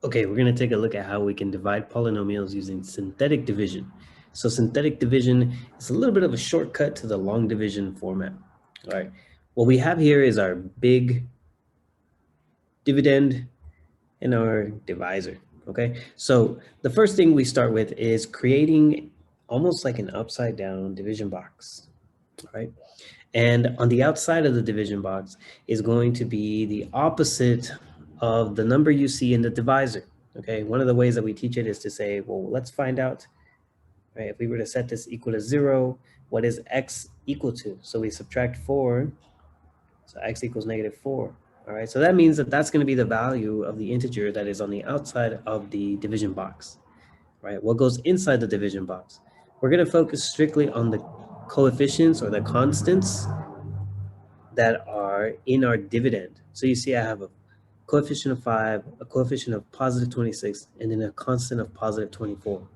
Okay, we're going to take a look at how we can divide polynomials using synthetic division. So synthetic division is a little bit of a shortcut to the long division format. All right, what we have here is our big dividend and our divisor. Okay, so the first thing we start with is creating almost like an upside down division box. All right, and on the outside of the division box is going to be the opposite of the number you see in the divisor. Okay, one of the ways that we teach it is to say, well, let's find out, right, if we were to set this equal to 0, what is x equal to? So we subtract 4, so x equals -4. All right, so that means that that's going to be the value of the integer that is on the outside of the division box, right? What goes inside the division box? We're going to focus strictly on the coefficients or the constants that are in our dividend. So you see I have a coefficient of 5, a coefficient of positive 26, and then a constant of positive 24.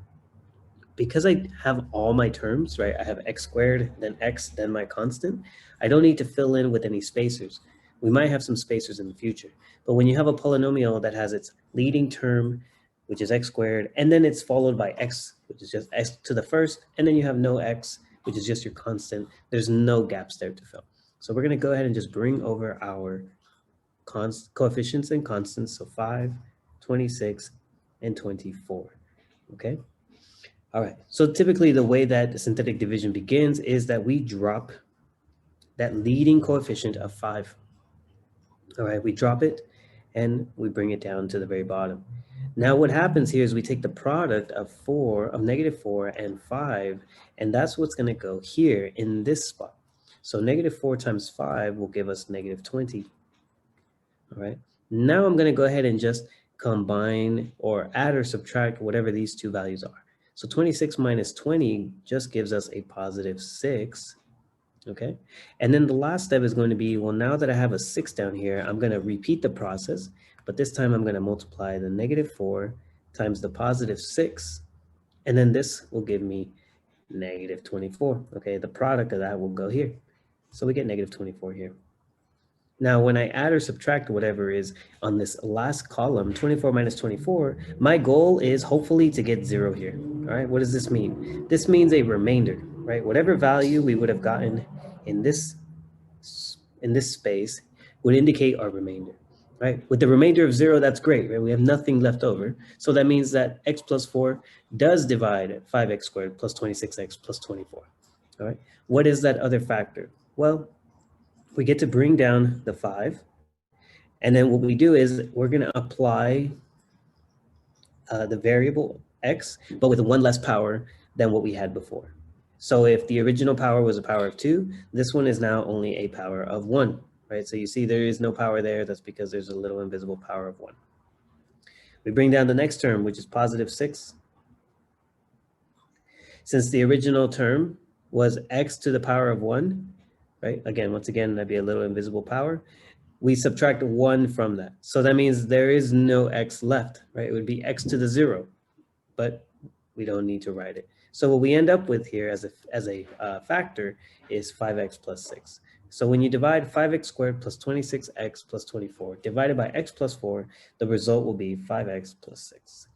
Because I have all my terms, right? I have x squared, then x, then my constant. I don't need to fill in with any spacers. We might have some spacers in the future. But when you have a polynomial that has its leading term, which is x squared, and then it's followed by x, which is just x to the first, and then you have no x, which is just your constant, there's no gaps there to fill. So we're going to go ahead and just bring over our coefficients and constants, so 5, 26, and 24, okay? All right, so typically the way that synthetic division begins is that we drop that leading coefficient of 5. All right, we drop it and we bring it down to the very bottom. Now what happens here is we take the product of -4 and 5, and that's what's going to go here in this spot. So -4 times 5 will give us -20. All right, now I'm going to go ahead and just combine or add or subtract whatever these two values are. So 26 minus 20 just gives us a positive 6, okay? And then the last step is going to be, well, now that I have a 6 down here, I'm going to repeat the process, but this time I'm going to multiply the -4 times the positive 6, and then this will give me -24, okay? The product of that will go here. So we get -24 here. Now, when I add or subtract whatever is on this last column, 24 minus 24, my goal is hopefully to get 0 here. All right, what does this mean? This means a remainder, right? Whatever value we would have gotten in this space would indicate our remainder, right? With the remainder of 0, that's great, right? We have nothing left over. So that means that x plus 4 does divide 5x squared plus 26x plus 24. All right, what is that other factor? Well, we get to bring down the 5, and then what we do is we're going to apply the variable x, but with 1 less power than what we had before. So if the original power was a power of 2, this one is now only a power of 1, right? So you see there is no power there. That's because there's a little invisible power of 1. We bring down the next term, which is positive 6. Since the original term was x to the power of 1, right? Again, once again, that'd be a little invisible power. We subtract 1 from that. So that means there is no x left, right? It would be x to the 0, but we don't need to write it. So what we end up with here as a factor is 5x plus 6. So when you divide 5x squared plus 26x plus 24 divided by x plus 4, the result will be 5x plus 6.